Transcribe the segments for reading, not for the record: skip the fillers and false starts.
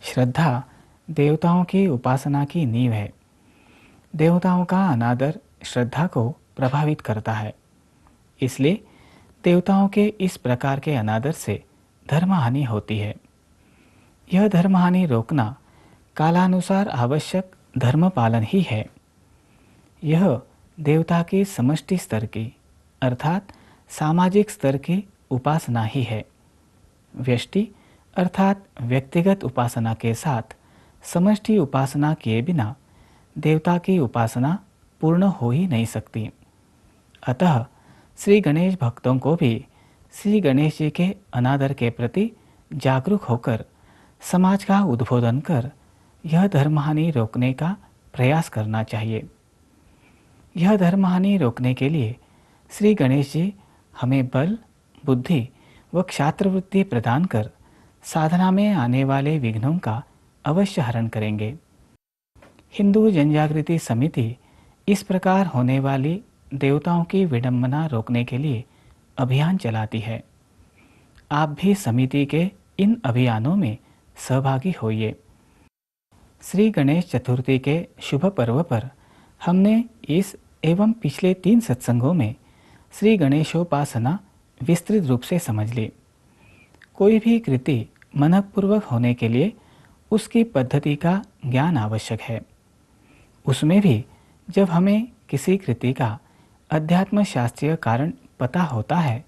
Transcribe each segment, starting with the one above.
श्रद्धा देवताओं की उपासना की नींव है। देवताओं का अनादर श्रद्धा को प्रभावित करता है। इसलिए देवताओं के इस प्रकार के अनादर से धर्महानि होती है। यह धर्महानि रोकना कालानुसार आवश्यक धर्म पालन ही है। यह देवता की समष्टि स्तर की अर्थात सामाजिक स्तर की उपासना ही है। व्यष्टि अर्थात व्यक्तिगत उपासना के साथ समष्टि उपासना किए बिना देवता की उपासना पूर्ण हो ही नहीं सकती। अतः श्री गणेश भक्तों को भी श्री गणेश जी के अनादर के प्रति जागरूक होकर समाज का उद्बोधन कर यह धर्महानि रोकने का प्रयास करना चाहिए। यह धर्महानि रोकने के लिए श्री गणेश जी हमें बल, बुद्धि व क्षात्रवृत्ति प्रदान कर साधना में आने वाले विघ्नों का अवश्य हरण करेंगे। हिंदू जनजागृति समिति इस प्रकार होने वाली देवताओं की विडंबना रोकने के लिए अभियान चलाती है। आप भी समिति के इन अभियानों में सहभागी होइए। श्री गणेश चतुर्थी के शुभ पर्व पर हमने इस एवं पिछले 3 सत्संगों में श्री गणेशोपासना विस्तृत रूप से समझ ली। कोई भी कृति मनपूर्वक होने के लिए उसकी पद्धति का ज्ञान आवश्यक है। उसमें भी जब हमें किसी कृति का अध्यात्म शास्त्रीय कारण पता होता है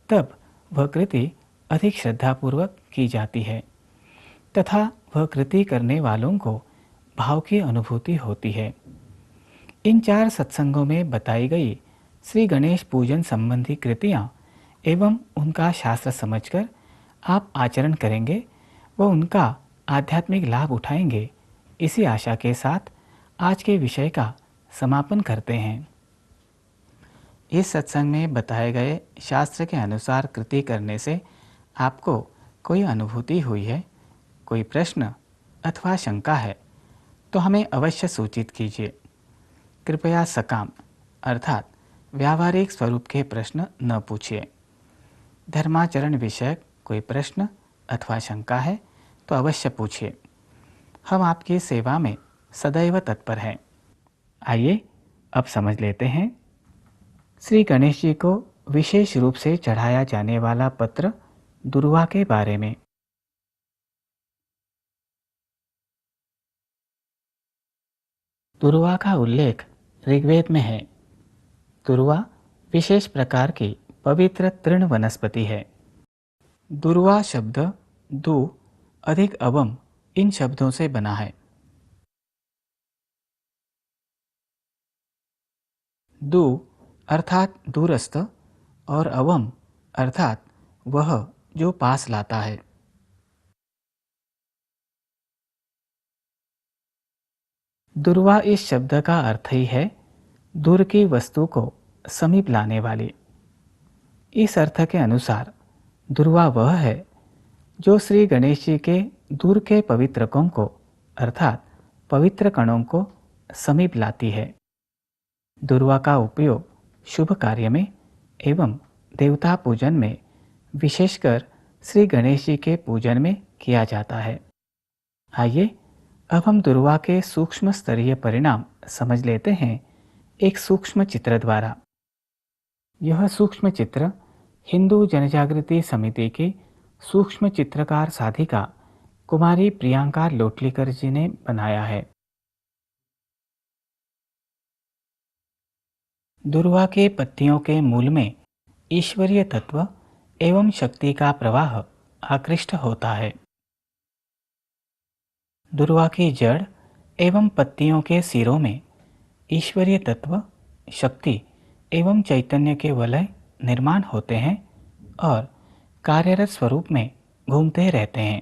तब वह कृति अधिक श्रद्धापूर्वक की जाती है तथा वह कृति करने वालों को भाव की अनुभूति होती है। इन 4 सत्संगों में बताई गई श्री गणेश पूजन संबंधी कृतियाँ एवं उनका शास्त्र समझकर आप आचरण करेंगे व उनका आध्यात्मिक लाभ उठाएंगे, इसी आशा के साथ आज के विषय का समापन करते हैं। इस सत्संग में बताए गए शास्त्र के अनुसार कृति करने से आपको कोई अनुभूति हुई है, कोई प्रश्न अथवा शंका है तो हमें अवश्य सूचित कीजिए। कृपया सकाम अर्थात व्यावहारिक स्वरूप के प्रश्न न पूछिए। धर्माचरण विषयक कोई प्रश्न अथवा शंका है तो अवश्य पूछिए। हम आपकी सेवा में सदैव तत्पर हैं। आइए अब समझ लेते हैं श्री गणेश जी को विशेष रूप से चढ़ाया जाने वाला पत्र दुर्वा के बारे में। दुर्वा का उल्लेख ऋग्वेद में है। दुर्वा विशेष प्रकार की पवित्र तृण वनस्पति है। दुर्वा शब्द दु अधिक अवम इन शब्दों से बना है। दु अर्थात दूरस्थ और अवम अर्थात वह जो पास लाता है। दुर्वा इस शब्द का अर्थ ही है दूर की वस्तु को समीप लाने वाली। इस अर्थ के अनुसार दुर्वा वह है जो श्री गणेश जी के दूर के पवित्रकों को अर्थात पवित्र कणों को समीप लाती है। दुर्वा का उपयोग शुभ कार्य में एवं देवता पूजन में विशेषकर श्री गणेश जी के पूजन में किया जाता है। आइए अब हम दुर्वा के सूक्ष्म स्तरीय परिणाम समझ लेते हैं एक सूक्ष्म चित्र द्वारा। यह सूक्ष्म चित्र हिंदू जनजागृति समिति की सूक्ष्म चित्रकार साधिका कुमारी प्रियंका लोटलीकर जी ने बनाया है। दुर्वा के पत्तियों के मूल में ईश्वरीय तत्व एवं शक्ति का प्रवाह आकृष्ट होता है। दुर्वा की जड़ एवं पत्तियों के सिरों में ईश्वरीय तत्व, शक्ति एवं चैतन्य के वलय निर्माण होते हैं और कार्यरत स्वरूप में घूमते रहते हैं।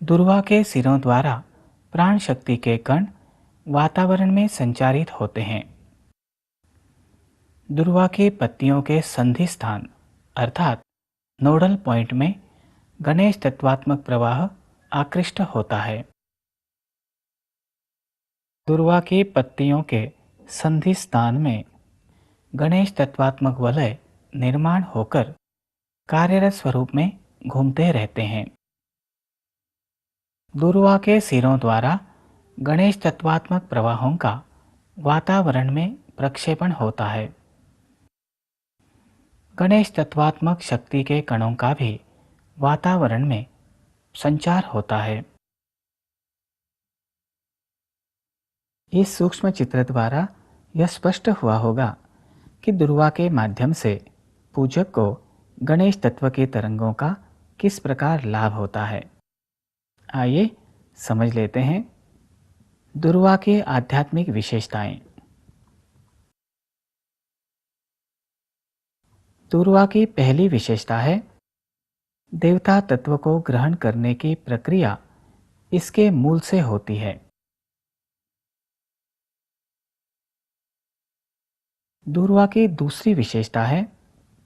दुर्वा के सिरों द्वारा प्राण शक्ति के कण वातावरण में संचारित होते हैं। दुर्वा के पत्तियों के संधि स्थान अर्थात नोडल पॉइंट में गणेश तत्वात्मक प्रवाह आकृष्ट होता है। दुर्वा की पत्तियों के संधि स्थान में गणेश तत्वात्मक वलय निर्माण होकर कार्यरत स्वरूप में घूमते रहते हैं। दुर्वा के सिरों द्वारा गणेश तत्वात्मक प्रवाहों का वातावरण में प्रक्षेपण होता है। गणेश तत्वात्मक शक्ति के कणों का भी वातावरण में संचार होता है। इस सूक्ष्म चित्र द्वारा यह स्पष्ट हुआ होगा कि दुर्वा के माध्यम से पूजक को गणेश तत्व के तरंगों का किस प्रकार लाभ होता है। आइए समझ लेते हैं दुर्वा की आध्यात्मिक विशेषताएं। दुर्वा की पहली विशेषता है देवता तत्व को ग्रहण करने की प्रक्रिया इसके मूल से होती है। दुर्वा की दूसरी विशेषता है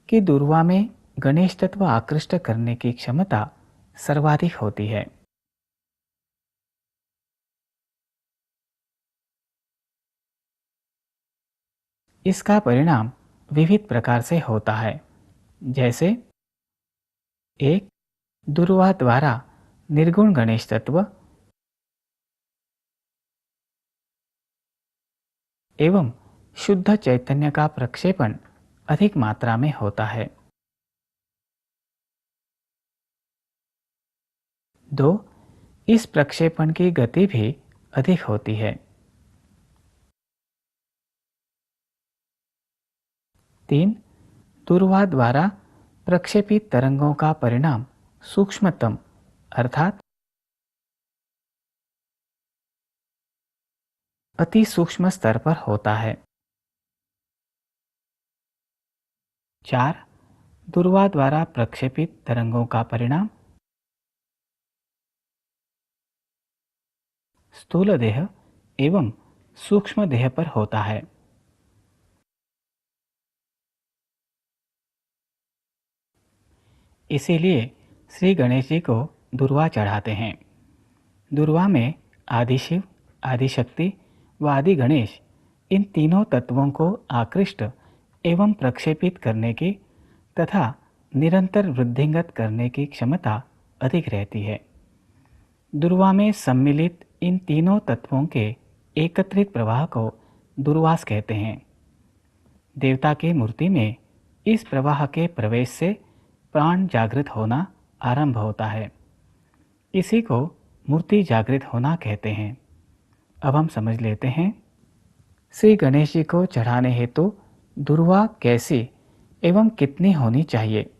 कि दुर्वा में गणेश तत्व आकृष्ट करने की क्षमता सर्वाधिक होती है। इसका परिणाम विविध प्रकार से होता है, जैसे एक, दुर्वा द्वारा निर्गुण गणेश तत्व एवं शुद्ध चैतन्य का प्रक्षेपण अधिक मात्रा में होता है। 2, इस प्रक्षेपण की गति भी अधिक होती है। 3, दुर्वा द्वारा प्रक्षेपित तरंगों का परिणाम सूक्ष्मतम अर्थात अति सूक्ष्म स्तर पर होता है। 4, दुर्वा द्वारा प्रक्षेपित तरंगों का परिणाम स्थूल देह एवं सूक्ष्म देह पर होता है। इसीलिए श्री गणेश जी को दुर्वा चढ़ाते हैं। दुर्वा में आदिशिव, आदिशक्ति व आदि गणेश इन तीनों तत्वों को आकृष्ट एवं प्रक्षेपित करने की तथा निरंतर वृद्धिंगत करने की क्षमता अधिक रहती है। दुर्वा में सम्मिलित इन तीनों तत्वों के एकत्रित प्रवाह को दुर्वास कहते हैं। देवता की मूर्ति में इस प्रवाह के प्रवेश से प्राण जागृत होना आरंभ होता है। इसी को मूर्ति जागृत होना कहते हैं। अब हम समझ लेते हैं श्री गणेश जी को चढ़ाने हेतु दुर्वा कैसी एवं कितनी होनी चाहिए।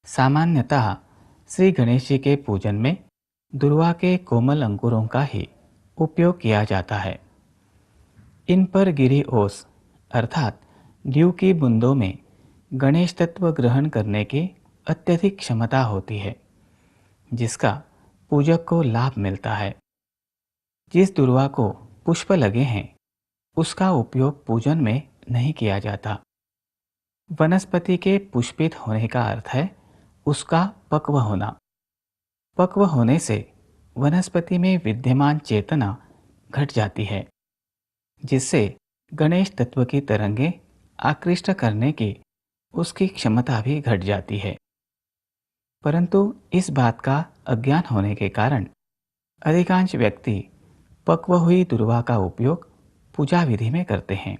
सामान्यतः श्री गणेश जी के पूजन में दुर्वा के कोमल अंकुरों का ही उपयोग किया जाता है। इन पर गिरी ओस अर्थात ड्यू की बूंदों में गणेश तत्व ग्रहण करने की अत्यधिक क्षमता होती है, जिसका पूजक को लाभ मिलता है। जिस दुर्वा को पुष्प लगे हैं उसका उपयोग पूजन में नहीं किया जाता। वनस्पति के पुष्पित होने का अर्थ है उसका पक्व होना। पक्व होने से वनस्पति में विद्यमान चेतना घट जाती है, जिससे गणेश तत्व की तरंगे आकृष्ट करने की उसकी क्षमता भी घट जाती है। परंतु इस बात का अज्ञान होने के कारण अधिकांश व्यक्ति पक्व हुई दुर्वा का उपयोग पूजा विधि में करते हैं।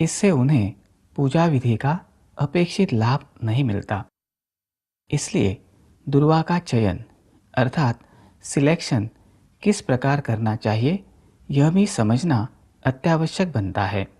इससे उन्हें पूजा विधि का अपेक्षित लाभ नहीं मिलता। इसलिए दुर्वा का चयन अर्थात सिलेक्शन किस प्रकार करना चाहिए यह भी समझना अत्यावश्यक बनता है।